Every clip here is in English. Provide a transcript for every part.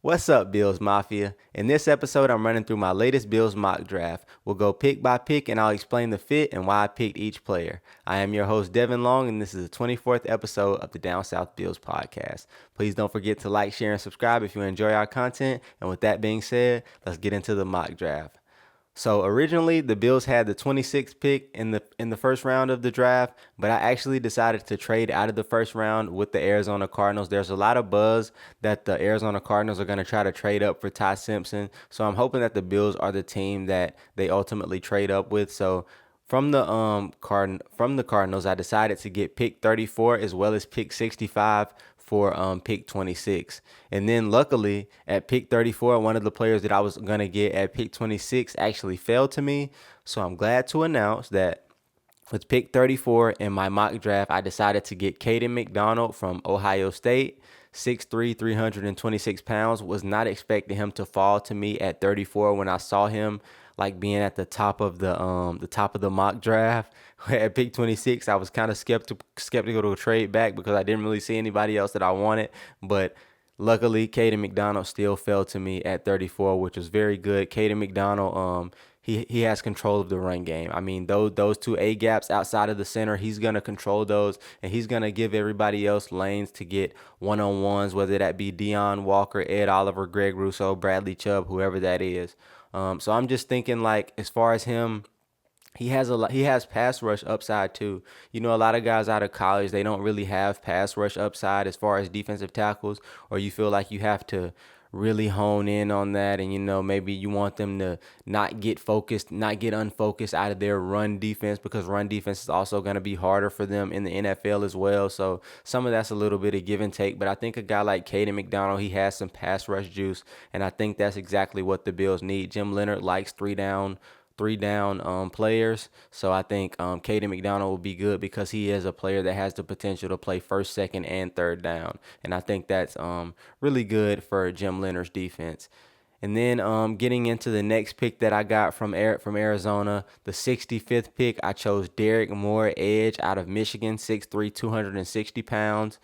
What's up, Bills Mafia? In this episode, I'm running through my latest Bills mock draft. We'll go pick by pick and I'll explain the fit and why I picked each player. I am your host, Devin Long, and this is the 24th episode of the Down South Bills podcast. Please don't forget to like, share, and subscribe if you enjoy our content. And with that being said, let's get into the mock draft. So originally the Bills had the 26th pick in the first round of the draft, but I actually decided to trade out of the first round with the Arizona Cardinals. There's a lot of buzz that the Arizona Cardinals are going to try to trade up for Ty Simpson. So I'm hoping that the Bills are the team that they ultimately trade up with. So from the Cardinals, I decided to get pick 34 as well as pick 65 for pick 26. And then luckily at pick 34, one of the players that I was going to get at pick 26 actually fell to me. So I'm glad to announce that with pick 34 in my mock draft, I decided to get Caden McDonald from Ohio State. 6'3", 326 pounds. Was not expecting him to fall to me at 34 when I saw him like being at the top of the mock draft. At pick 26, I was kind of skeptical to trade back because I didn't really see anybody else that I wanted. But luckily, Caden McDonald still fell to me at 34, which was very good. Caden McDonald, he has control of the run game. I mean, those two A gaps outside of the center, he's gonna control those, and he's gonna give everybody else lanes to get one-on-ones, whether that be Deion Walker, Ed Oliver, Greg Rousseau, Bradley Chubb, whoever that is. So I'm just thinking like as far as him. He has pass rush upside too. You know, a lot of guys out of college, they don't really have pass rush upside as far as defensive tackles, or you feel like you have to really hone in on that, and maybe you want them to not get focused, not get unfocused out of their run defense, because run defense is also going to be harder for them in the NFL as well. So some of that's a little bit of give and take, but I think a guy like Caden McDonald, he has some pass rush juice, and I think that's exactly what the Bills need. Jim Leonard likes three down players. So I think Caden McDonald will be good because he is a player that has the potential to play first, second, and third down. And I think that's really good for Jim Leonard's defense. And then getting into the next pick that I got from Arizona, the 65th pick, I chose Derek Moore, edge out of Michigan, 6'3", 260 pounds.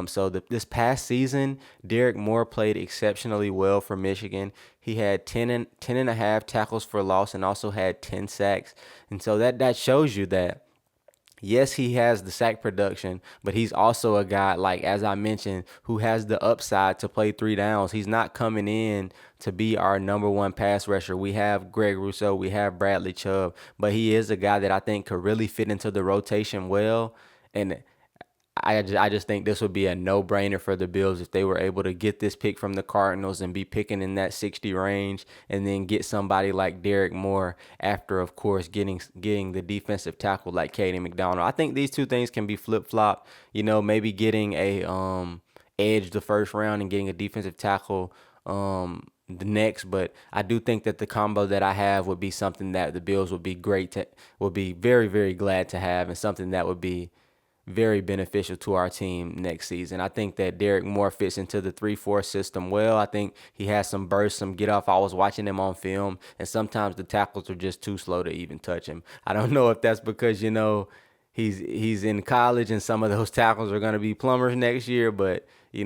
So this past season, Derek Moore played exceptionally well for Michigan. He had 10 and a half tackles for loss and also had 10 sacks. And so that shows you that, yes, he has the sack production, but he's also a guy, like as I mentioned, who has the upside to play three downs. He's not coming in to be our number one pass rusher. We have Greg Rousseau, we have Bradley Chubb, but he is a guy that I think could really fit into the rotation well. And I just think this would be a no-brainer for the Bills if they were able to get this pick from the Cardinals and be picking in that 60 range, and then get somebody like Derek Moore after, of course, getting the defensive tackle like Caden McDonald. I think these two things can be flip-flopped. Maybe getting a edge the first round and getting a defensive tackle the next, but I do think that the combo that I have would be something that the Bills would be very, very glad to have, and something that would be very beneficial to our team next season. I think that Derek Moore fits into the 3-4 system well. I think he has some burst, some get off. I was watching him on film, and sometimes the tackles are just too slow to even touch him. I don't know if that's because, he's in college and some of those tackles are going to be plumbers next year, but he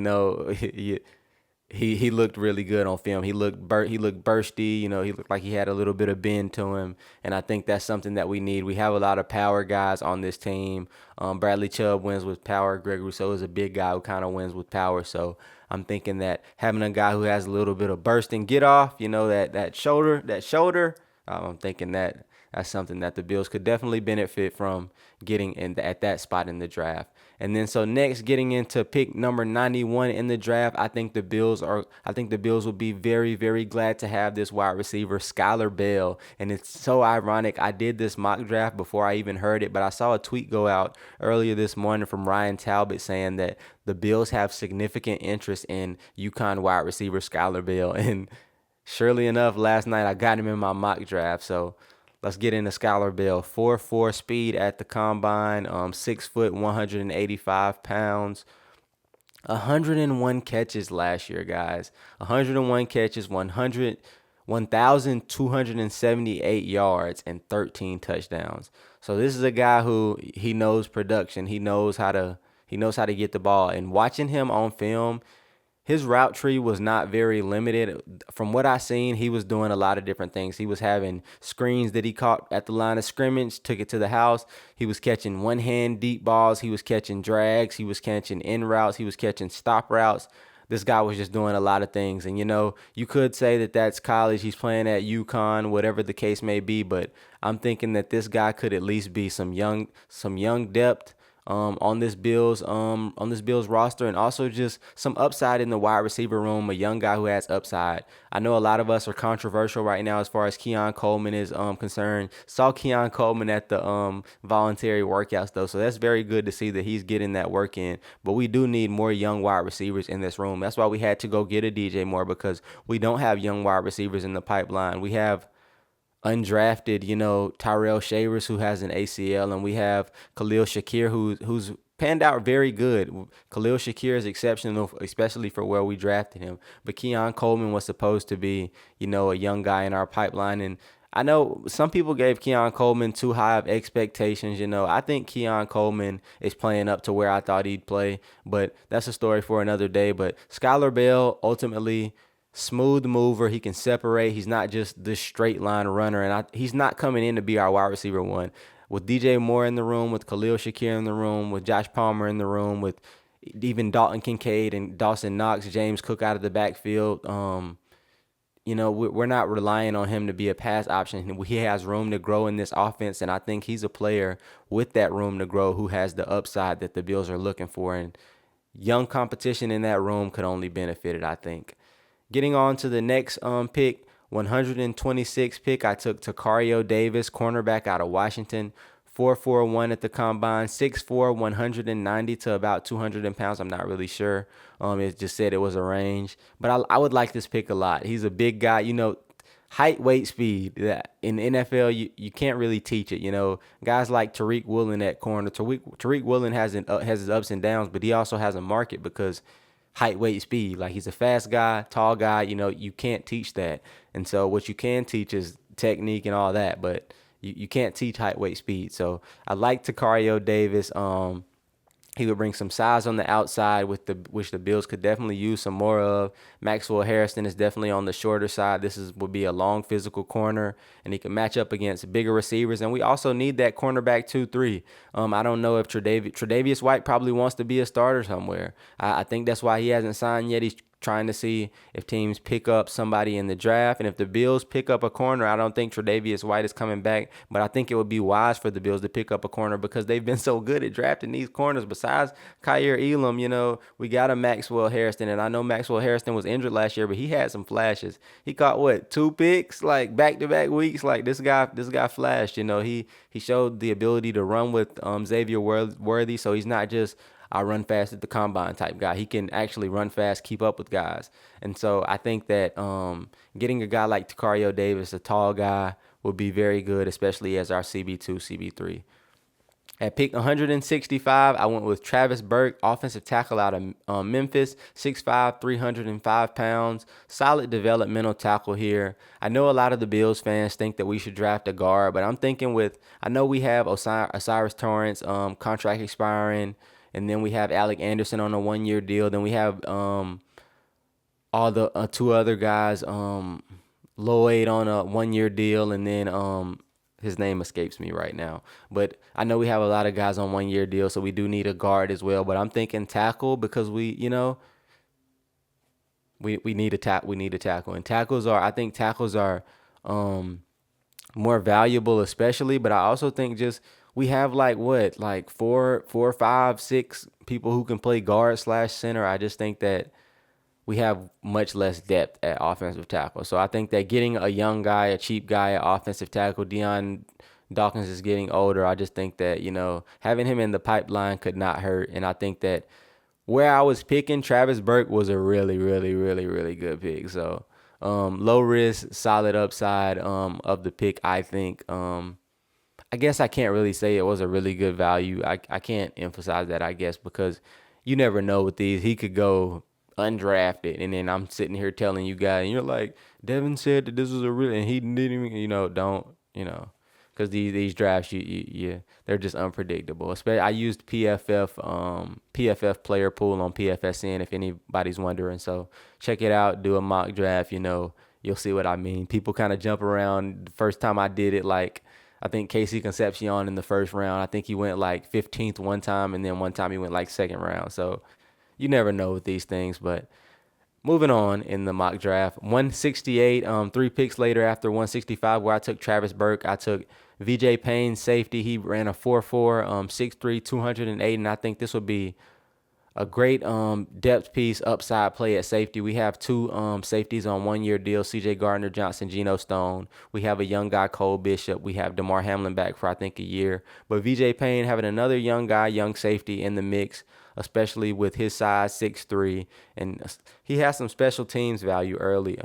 looked really good on film. He looked bursty. He looked like he had a little bit of bend to him, and I think that's something that we need. We have a lot of power guys on this team. Bradley Chubb wins with power. Greg Rousseau is a big guy who kind of wins with power. So I'm thinking that having a guy who has a little bit of burst and get off, that shoulder. I'm thinking that that's something that the Bills could definitely benefit from getting at that spot in the draft. And then so next, getting into pick number 91 in the draft, I think the Bills will be very, very glad to have this wide receiver, Skylar Bell. And it's so ironic. I did this mock draft before I even heard it, but I saw a tweet go out earlier this morning from Ryan Talbot saying that the Bills have significant interest in UConn wide receiver Skylar Bell. And surely enough, last night I got him in my mock draft. So let's get into Skylar Bell. 4.4 speed at the combine, 6 foot, 185 pounds. 101 catches last year, guys. 101 catches, 1,278 yards, and 13 touchdowns. So this is a guy who he knows production. He knows how to get the ball. And watching him on film, his route tree was not very limited. From what I seen, he was doing a lot of different things. He was having screens that he caught at the line of scrimmage, took it to the house. He was catching one hand deep balls. He was catching drags. He was catching in routes. He was catching stop routes. This guy was just doing a lot of things. And, you could say that that's college. He's playing at UConn, whatever the case may be. But I'm thinking that this guy could at least be some young depth on this Bills roster, and also just some upside in the wide receiver room, a young guy who has upside. I know a lot of us are controversial right now as far as Keon Coleman is concerned. Saw Keon Coleman at the voluntary workouts though, so that's very good to see that he's getting that work in. But we do need more young wide receivers in this room. That's why we had to go get a DJ Moore, because we don't have young wide receivers in the pipeline. We have undrafted, Tyrell Shavers, who has an ACL, and we have Khalil Shakir, who's panned out very good. Khalil Shakir is exceptional, especially for where we drafted him. But Keon Coleman was supposed to be, a young guy in our pipeline. And I know some people gave Keon Coleman too high of expectations. I think Keon Coleman is playing up to where I thought he'd play, but that's a story for another day. But Skylar Bell, ultimately, smooth mover. He can separate. He's not just this straight line runner, and he's not coming in to be our wide receiver one. With DJ Moore in the room, with Khalil Shakir in the room, with Josh Palmer in the room, with even Dalton Kincaid and Dawson Knox, James Cook out of the backfield. We're not relying on him to be a pass option. He has room to grow in this offense, and I think he's a player with that room to grow who has the upside that the Bills are looking for. And young competition in that room could only benefit it, I think. Getting on to the next pick, 126 pick, I took Tacario Davis, cornerback out of Washington. 4'4" at the combine, 6'4", 190 to about 200 pounds. I'm not really sure. It just said it was a range. But I would like this pick a lot. He's a big guy. Height, weight, speed. In the NFL, you can't really teach it. Guys like Tariq Woolen at corner. Tariq Woolen has his ups and downs, but he also has a market because height, weight, speed. Like, he's a fast guy, tall guy. You can't teach that. And so what you can teach is technique and all that, but you can't teach height, weight, speed. So I like Tacario Davis. He would bring some size on the outside, which the Bills could definitely use some more of. Maxwell Harrison is definitely on the shorter side. Would be a long physical corner, and he can match up against bigger receivers. And we also need that cornerback 2-3. I don't know if Tre'Davious White probably wants to be a starter somewhere. I think that's why he hasn't signed yet. He's trying to see if teams pick up somebody in the draft. And if the Bills pick up a corner, I don't think Tre'Davious White is coming back, but I think it would be wise for the Bills to pick up a corner because they've been so good at drafting these corners. Besides Kaiir Elam, we got a Maxwell Harrison, and I know Maxwell Harrison was injured last year, but he had some flashes. He caught 2 picks, like back-to-back weeks. Like, this guy flashed. He showed the ability to run with Xavier Worthy, so he's not just I run fast at the combine type guy. He can actually run fast, keep up with guys. And so I think that getting a guy like Tacario Davis, a tall guy, would be very good, especially as our CB2, CB3. At pick 165, I went with Travis Burke, offensive tackle out of Memphis, 6'5", 305 pounds. Solid developmental tackle here. I know a lot of the Bills fans think that we should draft a guard, but I'm thinking I know we have Osiris Torrance, contract expiring. And then we have Alec Anderson on a 1-year deal. Then we have all the 2 other guys, Lloyd on a 1-year deal, and then his name escapes me right now. But I know we have a lot of guys on 1-year deals, so we do need a guard as well. But I'm thinking tackle because we need a tackle. And I think tackles are more valuable, especially. But I also think we have four, 5, 6 people who can play guard/center. I just think that we have much less depth at offensive tackle. So I think that getting a young guy, a cheap guy at offensive tackle, Dion Dawkins is getting older. I just think that, having him in the pipeline could not hurt. And I think that where I was picking, Travis Burke was a really, really, really, really good pick. So low risk, solid upside of the pick, I think. I guess I can't really say it was a really good value. I can't emphasize that, I guess, because you never know with these. He could go undrafted, and then I'm sitting here telling you guys, and you're like, Devin said that this was and he didn't even, don't. because these drafts they're just unpredictable. Especially I used PFF player pool on PFSN if anybody's wondering. So check it out. Do a mock draft. You'll see what I mean. People kind of jump around. The first time I did it, like I think Casey Concepcion in the first round. I think he went like 15th one time, and then one time he went like second round. So you never know with these things, but. Moving on in the mock draft, 168, 3 picks later after 165, where I took Travis Burke. I took VJ Payne, safety. He ran a 4.4, 6'3", 208, and I think this would be a great depth piece, upside play at safety. We have two safeties on 1-year deals, C.J. Gardner-Johnson, Geno Stone. We have a young guy, Cole Bishop. We have DeMar Hamlin back for, I think, a year. But VJ Payne having another young guy, young safety in the mix, especially with his size, 6'3", and he has some special teams value early.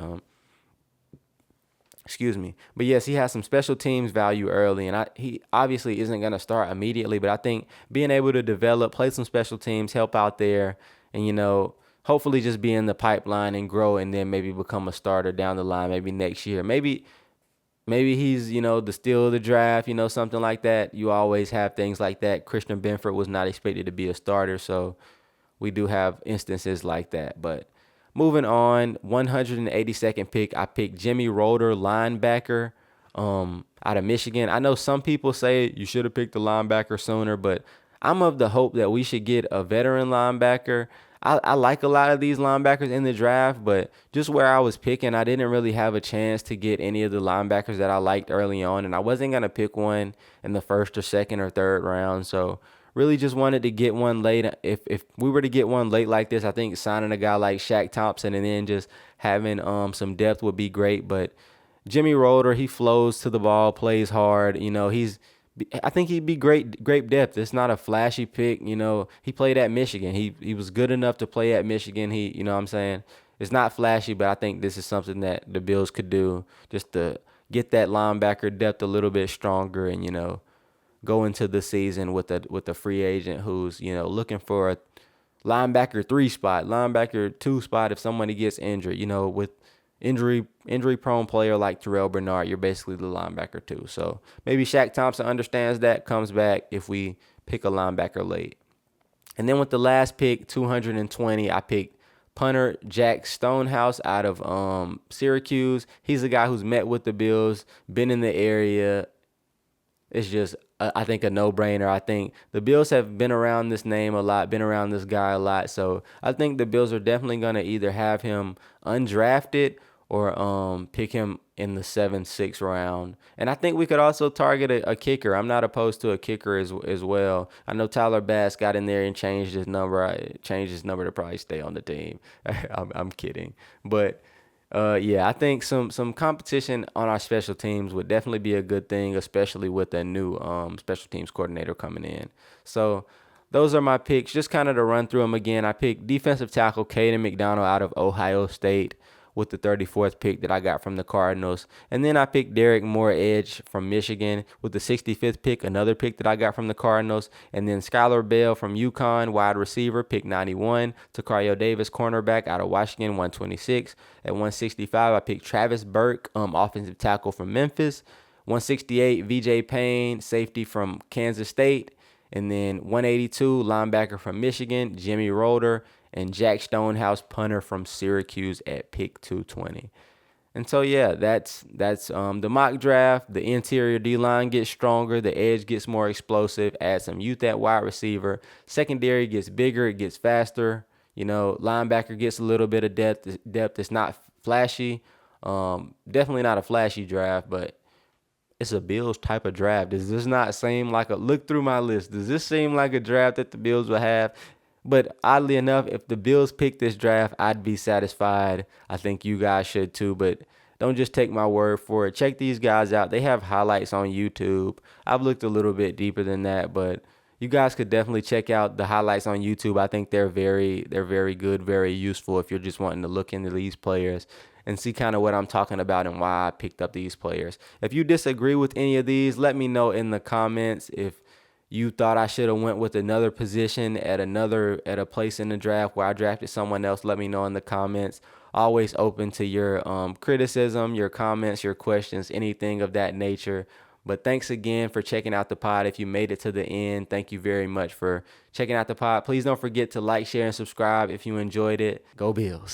Excuse me. But yes, he has some special teams value early, and he obviously isn't going to start immediately, but I think being able to develop, play some special teams, help out there, and, hopefully just be in the pipeline and grow and then maybe become a starter down the line, maybe next year. Maybe he's, the steal of the draft, something like that. You always have things like that. Christian Benford was not expected to be a starter, so we do have instances like that. But moving on, 182nd pick, I picked Jimmy Roeder, linebacker, out of Michigan. I know some people say you should have picked the linebacker sooner, but I'm of the hope that we should get a veteran linebacker. I like a lot of these linebackers in the draft, but just where I was picking, I didn't really have a chance to get any of the linebackers that I liked early on, and I wasn't going to pick one in the first or second or third round. So really just wanted to get one late. If we were to get one late like this, I think signing a guy like Shaq Thompson and then just having some depth would be great. But Jimmy Roeder, he flows to the ball, plays hard. I think he'd be great depth. It's not a flashy pick. He played at Michigan. He was good enough to play at Michigan. You know what I'm saying? It's not flashy, but I think this is something that the Bills could do just to get that linebacker depth a little bit stronger and, go into the season with a free agent who's, looking for a linebacker 3 spot, linebacker 2 spot if somebody gets injured. With injury prone player like Terrell Bernard, you're basically the linebacker 2. So maybe Shaq Thompson understands that, comes back if we pick a linebacker late. And then with the last pick, 220, I picked punter Jack Stonehouse out of Syracuse. He's a guy who's met with the Bills, been in the area. It's just, I think, a no-brainer. I think the Bills have been around this name a lot, been around this guy a lot. So I think the Bills are definitely going to either have him undrafted or pick him in the 7th, 6th round. And I think we could also target a kicker. I'm not opposed to a kicker as well. I know Tyler Bass got in there and changed his number. To probably stay on the team. I'm kidding. But yeah, I think some competition on our special teams would definitely be a good thing, especially with a new special teams coordinator coming in. So those are my picks. Just kind of to run through them again. I picked defensive tackle Caden McDonald out of Ohio State with the 34th pick that I got from the Cardinals. And then I picked Derek Moore, edge from Michigan, with the 65th pick, another pick that I got from the Cardinals. And then Skylar Bell from UConn, wide receiver, pick 91. Takario Davis, cornerback out of Washington, 126. At 165, I picked Travis Burke, offensive tackle from Memphis. 168, VJ Payne, safety from Kansas State. And then 182, linebacker from Michigan, Jimmy Roeder, and Jack Stonehouse, punter from Syracuse at pick 220. And so, yeah, that's the mock draft. The interior D-line gets stronger. The edge gets more explosive. Add some youth at wide receiver. Secondary gets bigger. It gets faster. Linebacker gets a little bit of depth. It's not flashy. Definitely not a flashy draft, but it's a Bills type of draft. Does this not seem like look through my list? Does this seem like a draft that the Bills will have? But oddly enough, if the Bills pick this draft, I'd be satisfied. I think you guys should too, but don't just take my word for it. Check these guys out. They have highlights on YouTube. I've looked a little bit deeper than that, but you guys could definitely check out the highlights on YouTube. I think they're very good, very useful if you're just wanting to look into these players and see kind of what I'm talking about and why I picked up these players. If you disagree with any of these, let me know in the comments. If you thought I should have went with another position at a place in the draft where I drafted someone else, let me know in the comments. Always open to your criticism, your comments, your questions, anything of that nature. But thanks again for checking out the pod. If you made it to the end, thank you very much for checking out the pod. Please don't forget to like, share, and subscribe if you enjoyed it. Go Bills.